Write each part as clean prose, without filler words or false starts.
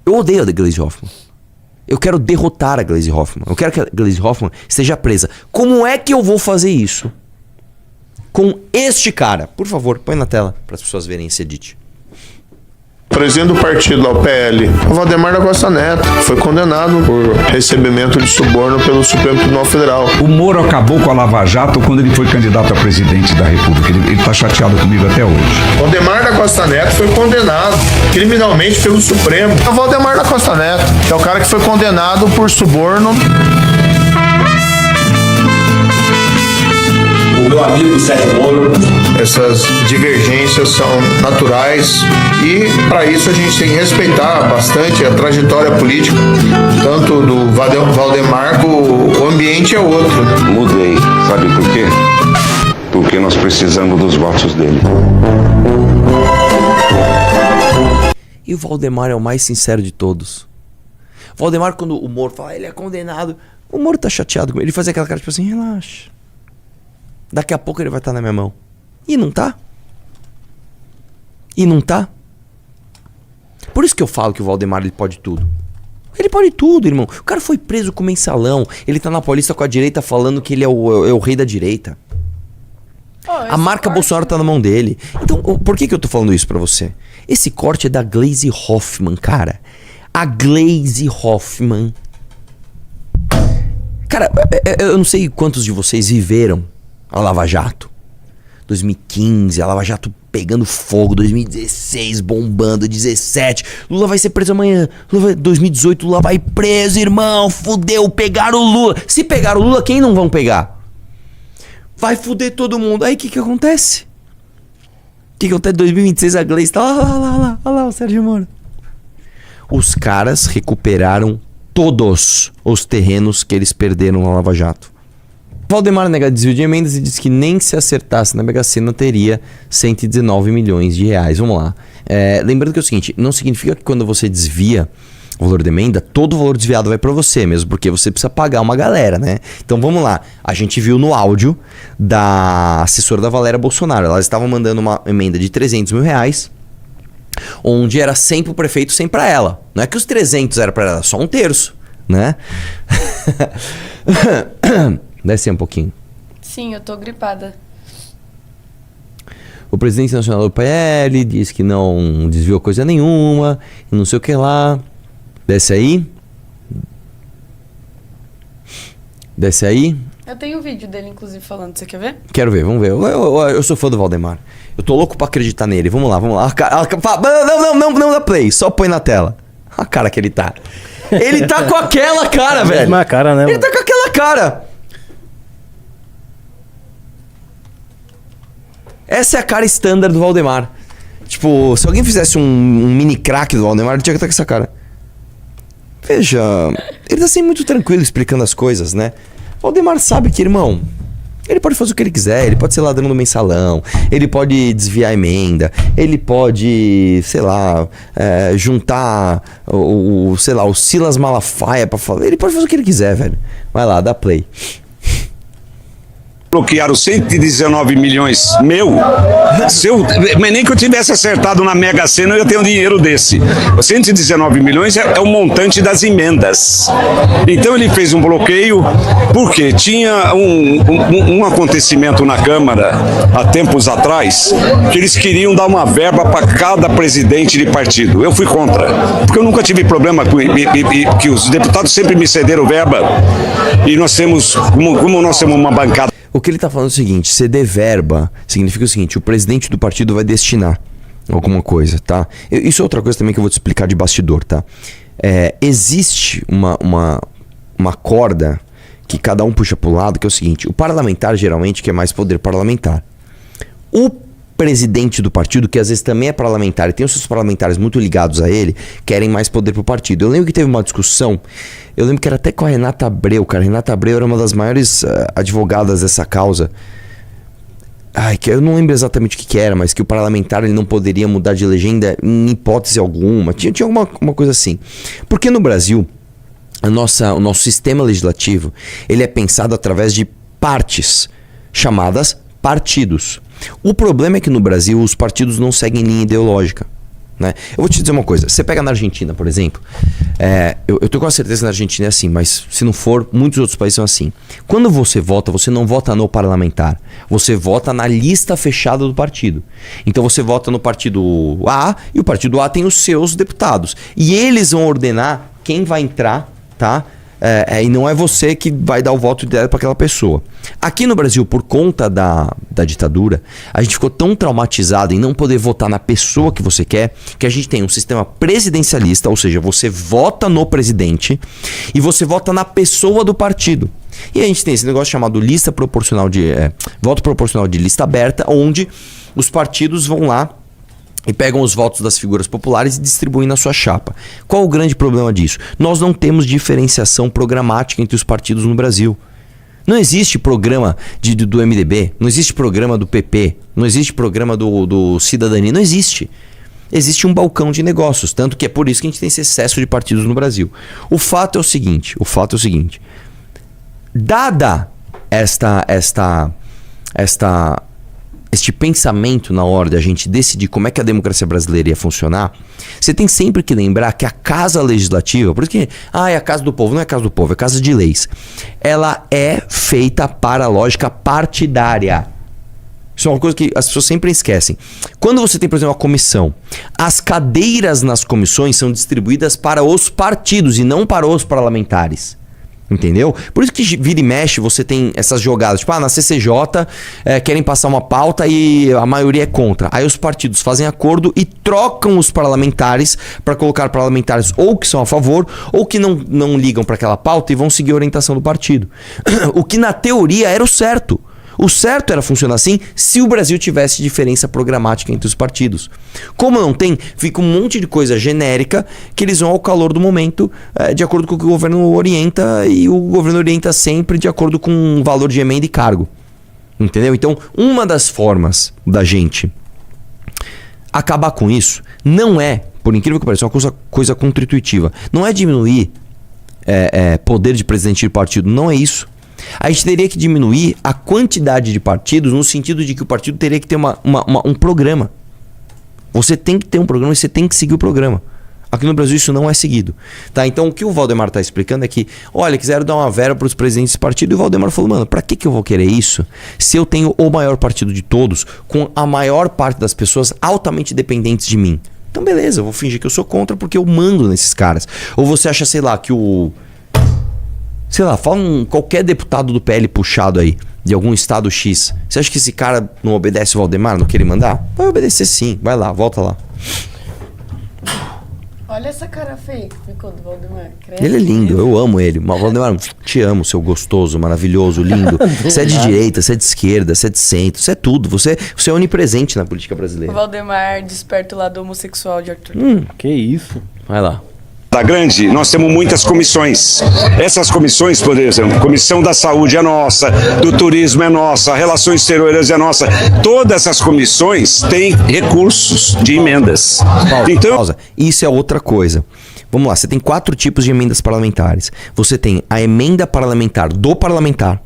Eu odeio a Gleisi Hoffmann. Eu quero derrotar a Gleisi Hoffmann. Eu quero que a Gleisi Hoffmann esteja presa. Como é que eu vou fazer isso? Com este cara. Por favor, põe na tela para as pessoas verem esse edit. Presidente do partido, o PL, o Valdemar da Costa Neto, foi condenado por recebimento de suborno pelo Supremo Tribunal Federal. O Moro acabou com a Lava Jato quando ele foi candidato a presidente da República. Ele está chateado comigo até hoje. Valdemar da Costa Neto foi condenado criminalmente pelo Supremo. O Valdemar da Costa Neto é o cara que foi condenado por suborno. O meu amigo Sérgio Moro. Essas divergências são naturais e para isso a gente tem que respeitar bastante a trajetória política, tanto do Valdemar, o ambiente é outro. Mudei, sabe por quê? Porque nós precisamos dos votos dele. E o Valdemar é o mais sincero de todos. O Valdemar, quando o Moro fala, ele é condenado, o Moro tá chateado com ele. Ele faz aquela cara tipo assim, relaxa. Daqui a pouco ele vai estar na minha mão. E não tá. E não tá. Por isso que eu falo que o Valdemar ele pode tudo. Ele pode tudo, irmão. O cara foi preso com mensalão. Ele tá na Paulista com a direita falando que ele é o rei da direita. A marca Bolsonaro tá na mão dele. Então, por que eu tô falando isso pra você? Esse corte é da Gleisi Hoffmann, cara. A Gleisi Hoffmann. Cara, eu não sei quantos de vocês viveram a Lava Jato. 2015, a Lava Jato pegando fogo, 2016 bombando, 17, Lula vai ser preso amanhã, 2018 Lula vai preso, irmão, fudeu, pegaram o Lula. Se pegaram o Lula, quem não vão pegar? Vai fuder todo mundo. Aí o que acontece? O que acontece em 2026? A Gleisi tá olha lá o Sérgio Moro. Os caras recuperaram todos os terrenos que eles perderam na Lava Jato. Valdemar nega desvio de emendas e diz que nem se acertasse na Mega Sena teria 119 milhões de reais. Vamos lá. Lembrando que é o seguinte, não significa que quando você desvia o valor da emenda, todo o valor desviado vai para você mesmo, porque você precisa pagar uma galera, né? Então vamos lá. A gente viu no áudio da assessora da Valéria Bolsonaro. Elas estavam mandando uma emenda de 300 mil reais, onde era 100 pro prefeito, 100 para ela. Não é que os 300 era para ela, só um terço, né? Desce um pouquinho. Sim, eu tô gripada. O presidente nacional do PL diz que não desviou coisa nenhuma, não sei o que lá. Desce aí. Desce aí. Eu tenho um vídeo dele, inclusive, falando. Você quer ver? Quero ver, vamos ver. Eu sou fã do Valdemar. Eu tô louco pra acreditar nele. Vamos lá. Não dá play. Só põe na tela. A cara que ele tá. Ele tá com aquela cara, velho. Mesma cara, né? Ele tá com aquela cara. Essa é a cara standard do Valdemar. Tipo, se alguém fizesse um mini crack do Valdemar, ele tinha que estar com essa cara. Veja, ele tá assim muito tranquilo explicando as coisas, né? O Valdemar sabe que, irmão, ele pode fazer o que ele quiser, ele pode ser ladrão do mensalão, ele pode desviar a emenda, ele pode, sei lá, juntar o Silas Malafaia pra falar. Ele pode fazer o que ele quiser, velho. Vai lá, dá play. Bloquearam 119 milhões meu. Mas nem que eu tivesse acertado na Mega Sena, eu ia ter um dinheiro desse. 119 milhões é o montante das emendas. Então ele fez um bloqueio, porque tinha um acontecimento na Câmara, há tempos atrás, que eles queriam dar uma verba para cada presidente de partido. Eu fui contra, porque eu nunca tive problema com que os deputados sempre me cederam verba. E nós temos, como nós temos uma bancada. O que ele tá falando é o seguinte, ceder verba significa o seguinte, o presidente do partido vai destinar alguma coisa, tá? Isso é outra coisa também que eu vou te explicar de bastidor, tá? Existe uma corda que cada um puxa pro lado, que é o seguinte, o parlamentar geralmente quer mais poder parlamentar. O presidente do partido, que às vezes também é parlamentar e tem os seus parlamentares muito ligados a ele, querem mais poder pro partido. Eu lembro que teve uma discussão, eu lembro que era até com a Renata Abreu, cara. Renata Abreu era uma das maiores advogadas dessa causa. Que eu não lembro exatamente o que era, mas que o parlamentar ele não poderia mudar de legenda em hipótese alguma. Tinha uma coisa assim. Porque no Brasil, o nosso sistema legislativo, ele é pensado através de partes, chamadas partidos. O problema é que no Brasil os partidos não seguem linha ideológica. Né? Eu vou te dizer uma coisa. Você pega na Argentina, por exemplo. Eu tenho quase certeza que na Argentina é assim, mas se não for, muitos outros países são assim. Quando você vota, você não vota no parlamentar. Você vota na lista fechada do partido. Então você vota no partido A e o partido A tem os seus deputados. E eles vão ordenar quem vai entrar, tá? E não é você que vai dar o voto direto para aquela pessoa. Aqui no Brasil, por conta da ditadura, a gente ficou tão traumatizado em não poder votar na pessoa que você quer, que a gente tem um sistema presidencialista, ou seja, você vota no presidente e você vota na pessoa do partido. E a gente tem esse negócio chamado lista proporcional voto proporcional de lista aberta, onde os partidos vão lá e pegam os votos das figuras populares e distribuem na sua chapa. Qual o grande problema disso? Nós não temos diferenciação programática entre os partidos no Brasil. Não existe programa do MDB, não existe programa do PP, não existe programa do Cidadania, não existe. Existe um balcão de negócios, tanto que é por isso que a gente tem esse excesso de partidos no Brasil. O fato é o seguinte, dada este pensamento na hora de a gente decidir como é que a democracia brasileira ia funcionar, você tem sempre que lembrar que a casa legislativa, por isso que é a casa do povo, não é a casa do povo, é a casa de leis, ela é feita para a lógica partidária. Isso é uma coisa que as pessoas sempre esquecem. Quando você tem, por exemplo, uma comissão, as cadeiras nas comissões são distribuídas para os partidos e não para os parlamentares. Entendeu? Por isso que vira e mexe você tem essas jogadas. Tipo, na CCJ querem passar uma pauta e a maioria é contra. Aí os partidos fazem acordo e trocam os parlamentares para colocar parlamentares ou que são a favor ou que não ligam para aquela pauta e vão seguir a orientação do partido. O que na teoria era o certo. O certo era funcionar assim se o Brasil tivesse diferença programática entre os partidos. Como não tem, fica um monte de coisa genérica que eles vão ao calor do momento, de acordo com o que o governo orienta, e o governo orienta sempre de acordo com o valor de emenda e cargo. Entendeu? Então, uma das formas da gente acabar com isso não é, por incrível que pareça, uma coisa contra-intuitiva. Não é diminuir poder de presidente de partido, não é isso. A gente teria que diminuir a quantidade de partidos no sentido de que o partido teria que ter um programa. Você tem que ter um programa e você tem que seguir o programa. Aqui no Brasil isso não é seguido. Tá? Então o que o Valdemar está explicando é que, olha, quiseram dar uma verba para os presidentes de partido e o Valdemar falou, mano, para que eu vou querer isso se eu tenho o maior partido de todos com a maior parte das pessoas altamente dependentes de mim? Então beleza, eu vou fingir que eu sou contra porque eu mando nesses caras. Ou você acha, sei lá, que fala qualquer deputado do PL puxado aí, de algum estado X. Você acha que esse cara não obedece o Valdemar, não quer ele mandar? Vai obedecer sim, vai lá, volta lá. Olha essa cara feia que ficou do Valdemar. Credo. Ele é lindo, eu amo ele. Mas Valdemar, te amo, seu gostoso, maravilhoso, lindo. Você é de direita, você é de esquerda, você é de centro, você é tudo. Você é onipresente na política brasileira. O Valdemar desperta o lado homossexual de Arthur. Que isso? Vai lá. Da grande, nós temos muitas comissões. Essas comissões, por exemplo, Comissão da Saúde é nossa, do Turismo é nossa, Relações Exteriores é nossa. Todas essas comissões têm recursos de emendas. Pausa. Isso é outra coisa. Vamos lá, você tem 4 tipos de emendas parlamentares. Você tem a emenda parlamentar do parlamentar.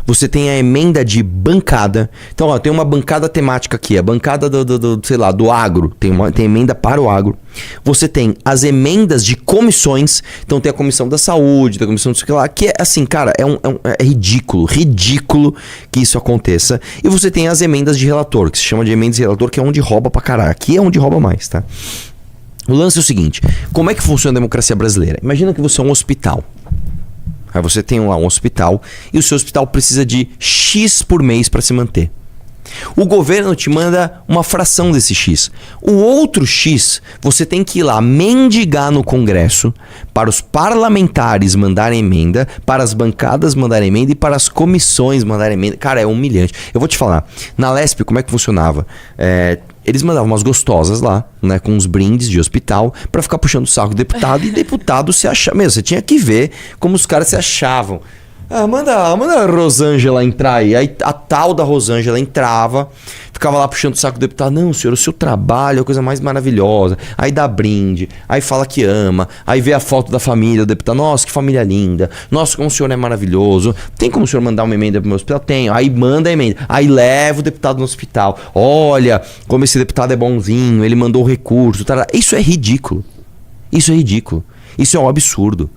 Você tem a emenda de bancada. Então, tem uma bancada temática aqui, a bancada do agro. Tem emenda para o agro. Você tem as emendas de comissões. Então, tem a comissão da saúde, da comissão do sei lá, que é assim, cara, é ridículo que isso aconteça. E você tem as emendas de relator, que se chama de emendas de relator, que é onde rouba pra caralho. Aqui é onde rouba mais, tá? O lance é o seguinte, como é que funciona a democracia brasileira? Imagina que você é um hospital. Aí você tem lá um hospital e o seu hospital precisa de X por mês para se manter. O governo te manda uma fração desse X. O outro X, você tem que ir lá mendigar no Congresso para os parlamentares mandarem emenda, para as bancadas mandarem emenda e para as comissões mandarem emenda. Cara, é humilhante. Eu vou te falar, na Lesp, como é que funcionava? Eles mandavam umas gostosas lá, né, com uns brindes de hospital, pra ficar puxando o saco do deputado, e deputado se achava. Meu, você tinha que ver como os caras se achavam. Manda a Rosângela entrar aí. Aí a tal da Rosângela entrava, ficava lá puxando o saco do deputado. Não, senhor, o seu trabalho é a coisa mais maravilhosa. Aí dá brinde, aí fala que ama, aí vê a foto da família do deputado. Nossa, que família linda. Nossa, como o senhor é maravilhoso. Tem como o senhor mandar uma emenda pro meu hospital? Tenho. Aí manda a emenda. Aí leva o deputado no hospital. Olha, como esse deputado é bonzinho, ele mandou o recurso. Isso é ridículo. Isso é ridículo. Isso é um absurdo.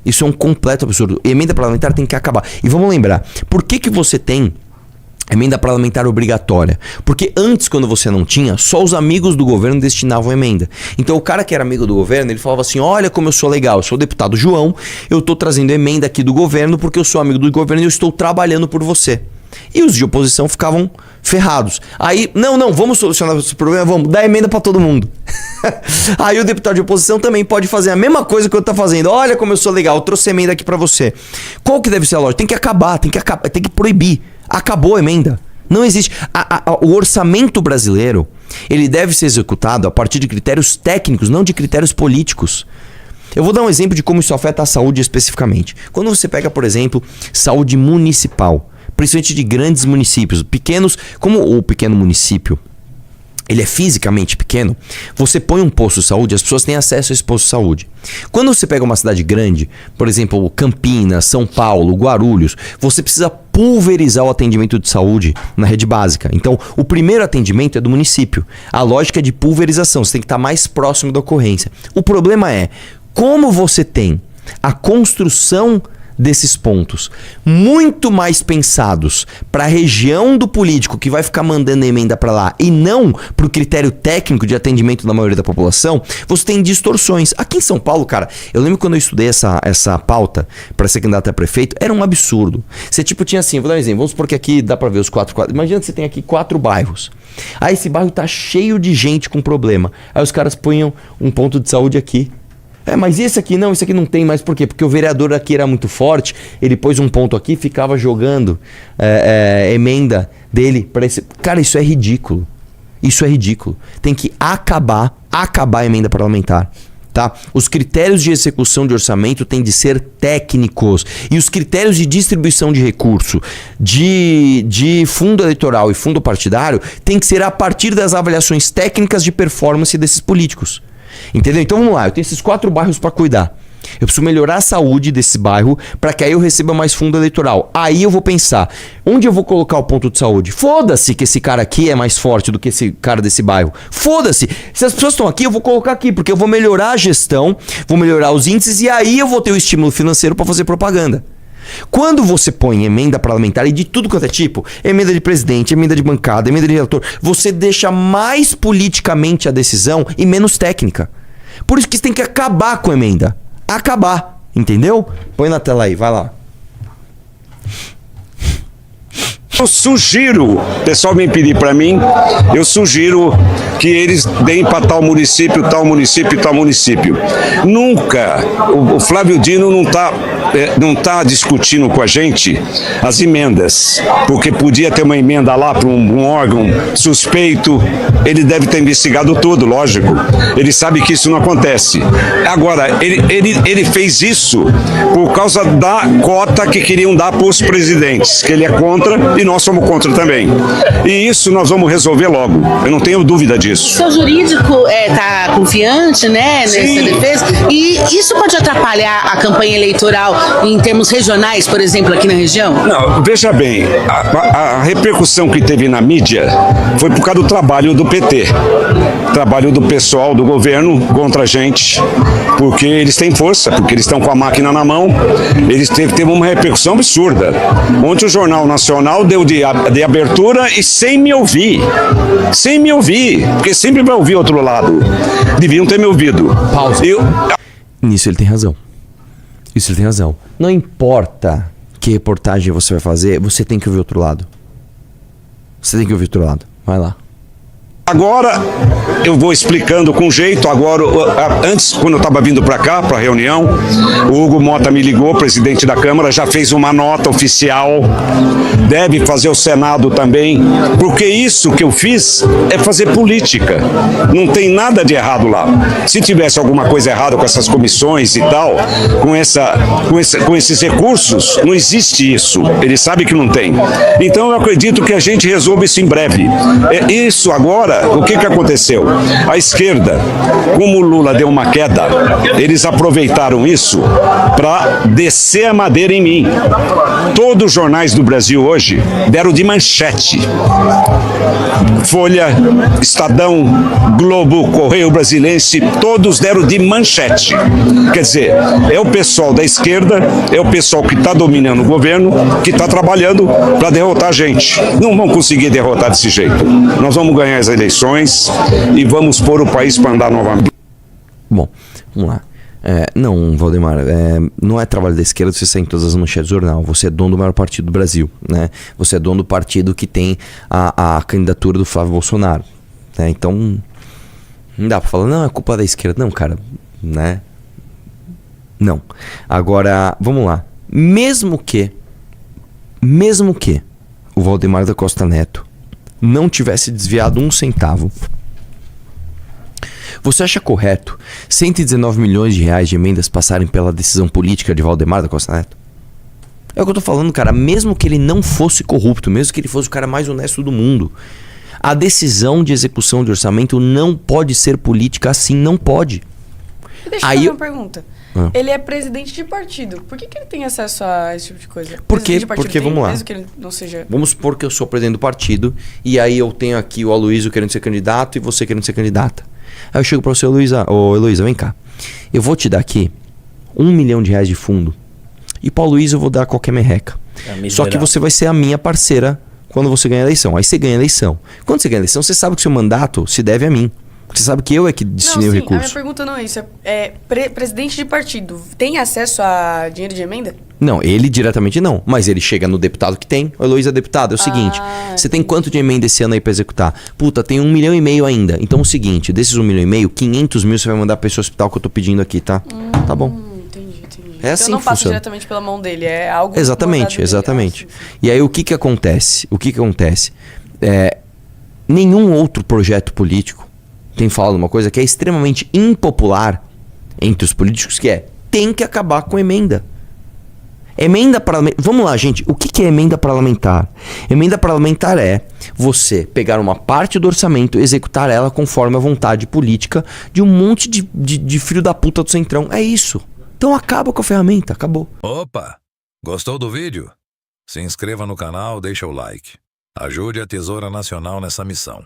Isso é um completo absurdo. Emenda parlamentar tem que acabar. E vamos lembrar, por que você tem emenda parlamentar obrigatória? Porque antes, quando você não tinha, só os amigos do governo destinavam emenda. Então o cara que era amigo do governo, ele falava assim: olha como eu sou legal, eu sou o deputado João, eu tô trazendo emenda aqui do governo porque eu sou amigo do governo e eu estou trabalhando por você. E os de oposição ficavam ferrados. Aí, não, vamos solucionar esse problema, vamos dar emenda pra todo mundo. Aí o deputado de oposição também pode fazer a mesma coisa que eu tô fazendo. Olha como eu sou legal, eu trouxe emenda aqui pra você. Qual que deve ser a lógica? Tem que acabar, tem que proibir. Acabou a emenda. Não existe. O orçamento brasileiro, ele deve ser executado a partir de critérios técnicos, não de critérios políticos. Eu vou dar um exemplo de como isso afeta a saúde especificamente. Quando você pega, por exemplo, saúde municipal, principalmente de grandes municípios, pequenos, como o pequeno município, ele é fisicamente pequeno, você põe um posto de saúde, as pessoas têm acesso a esse posto de saúde. Quando você pega uma cidade grande, por exemplo, Campinas, São Paulo, Guarulhos, você precisa pulverizar o atendimento de saúde na rede básica. Então, o primeiro atendimento é do município. A lógica é de pulverização, você tem que estar mais próximo da ocorrência. O problema é, como você tem a construção desses pontos muito mais pensados para a região do político que vai ficar mandando emenda para lá e não para o critério técnico de atendimento da maioria da população, você tem distorções. Aqui em São Paulo, cara, eu lembro quando eu estudei essa pauta para ser candidato a prefeito, era um absurdo. Você tipo tinha assim, vou dar um exemplo, vamos supor que aqui dá para ver os quatro. Imagina que você tem aqui 4 bairros. Aí esse bairro tá cheio de gente com problema. Aí os caras punham um ponto de saúde aqui. Mas esse aqui não tem mais. Por quê? Porque o vereador aqui era muito forte, ele pôs um ponto aqui e ficava jogando emenda dele para esse... Cara, isso é ridículo. Isso é ridículo. Tem que acabar a emenda parlamentar. Tá? Os critérios de execução de orçamento têm de ser técnicos. E os critérios de distribuição de recurso de fundo eleitoral e fundo partidário têm que ser a partir das avaliações técnicas de performance desses políticos. Entendeu? Então vamos lá, eu tenho esses 4 bairros para cuidar. Eu preciso melhorar a saúde desse bairro para que aí eu receba mais fundo eleitoral. Aí eu vou pensar, onde eu vou colocar o ponto de saúde? Foda-se que esse cara aqui é mais forte do que esse cara desse bairro. Foda-se. Se as pessoas estão aqui, eu vou colocar aqui, porque eu vou melhorar a gestão, vou melhorar os índices e aí eu vou ter o estímulo financeiro para fazer propaganda. Quando você põe emenda parlamentar e de tudo quanto é tipo, emenda de presidente, emenda de bancada, emenda de relator, você deixa mais politicamente a decisão e menos técnica. Por isso que você tem que acabar com a emenda. Acabar, entendeu? Põe na tela aí, vai lá. Eu sugiro, o pessoal vem pedir para mim, eu sugiro que eles deem para tal município, tal município, tal município. Nunca, o Flávio Dino não tá discutindo com a gente as emendas, porque podia ter uma emenda lá para um órgão suspeito, ele deve ter investigado tudo, lógico. Ele sabe que isso não acontece. Agora, ele fez isso por causa da cota que queriam dar para os presidentes, que ele é contra e nós somos contra também. E isso nós vamos resolver logo. Eu não tenho dúvida disso. O seu jurídico está confiante, né, nessa defesa? E isso pode atrapalhar a campanha eleitoral em termos regionais, por exemplo, aqui na região? Não, veja bem, a repercussão que teve na mídia foi por causa do trabalho do PT. Trabalho do pessoal do governo contra a gente, porque eles têm força, porque eles estão com a máquina na mão. Eles teve uma repercussão absurda. Ontem o Jornal Nacional deu de abertura e sem me ouvir, porque sempre vai ouvir outro lado. Deviam ter me ouvido. Pausa. Nisso ele tem razão. Isso ele tem razão. Não importa que reportagem você vai fazer, você tem que ouvir outro lado. Você tem que ouvir outro lado. Vai lá. Agora eu vou explicando com jeito. Agora, antes, quando eu estava vindo para cá, para a reunião, o Hugo Mota me ligou, presidente da Câmara, já fez uma nota oficial, deve fazer o Senado também, porque isso que eu fiz é fazer política. Não tem nada de errado lá. Se tivesse alguma coisa errada com essas comissões e tal, com esses recursos, não existe isso. Ele sabe que não tem. Então eu acredito que a gente resolva isso em breve. Isso agora, o que aconteceu? A esquerda, como o Lula deu uma queda, eles aproveitaram isso para descer a madeira em mim. Todos os jornais do Brasil hoje deram de manchete. Folha, Estadão, Globo, Correio Brasilense, todos deram de manchete. Quer dizer, é o pessoal da esquerda, é o pessoal que está dominando o governo, que está trabalhando para derrotar a gente. Não vão conseguir derrotar desse jeito. Nós vamos ganhar as eleições e vamos pôr o país para andar novamente. Bom, vamos lá. Não, Valdemar, não é trabalho da esquerda você sair em todas as manchetes do jornal. Você é dono do maior partido do Brasil, né? Você é dono do partido que tem a candidatura do Flávio Bolsonaro, né? Então, não dá pra falar, não, é culpa da esquerda. Não, cara, né? Não. Agora, vamos lá. Mesmo que o Valdemar da Costa Neto não tivesse desviado um centavo, você acha correto 119 milhões de reais de emendas passarem pela decisão política de Valdemar da Costa Neto? É o que eu tô falando, cara. Mesmo que ele não fosse corrupto, mesmo que ele fosse o cara mais honesto do mundo, a decisão de execução de orçamento não pode ser política assim, não pode. Deixa eu fazer uma pergunta. Ele é presidente de partido. Por que ele tem acesso a esse tipo de coisa? Porque vamos lá. Mesmo que ele não seja... Vamos supor que eu sou presidente do partido e aí eu tenho aqui o Aloysio querendo ser candidato e você querendo ser candidata. Aí eu chego pra você, Heloísa, vem cá. Eu vou te dar aqui R$1 milhão de fundo. E pra Aloysio eu vou dar qualquer merreca. Só que você vai ser a minha parceira quando você ganhar a eleição. Aí você ganha a eleição. Quando você ganha a eleição, você sabe que o seu mandato se deve a mim. Você sabe que eu é que destinei o recurso. A minha pergunta não é isso. Presidente de partido tem acesso a dinheiro de emenda? Não, ele diretamente não. Mas ele chega no deputado que tem. Heloísa, deputado, é o seguinte. Você tem quanto de emenda esse ano aí pra executar? Puta, tem 1,5 milhão ainda. Então é o seguinte, desses 1,5 milhão, 500 mil você vai mandar pra esse hospital que eu tô pedindo aqui, tá? Tá bom. Entendi. É assim então não que passa funciona. diretamente pela mão dele, é algo... Exatamente. Sim. E aí o que acontece? Nenhum outro projeto político tem falado uma coisa que é extremamente impopular entre os políticos, que tem que acabar com emenda. Emenda parlamentar. Vamos lá, gente. O que é emenda parlamentar? Emenda parlamentar é você pegar uma parte do orçamento e executar ela conforme a vontade política de um monte de filho da puta do Centrão. É isso. Então acaba com a ferramenta. Acabou. Opa! Gostou do vídeo? Se inscreva no canal, deixa o like. Ajude a Tesoura Nacional nessa missão.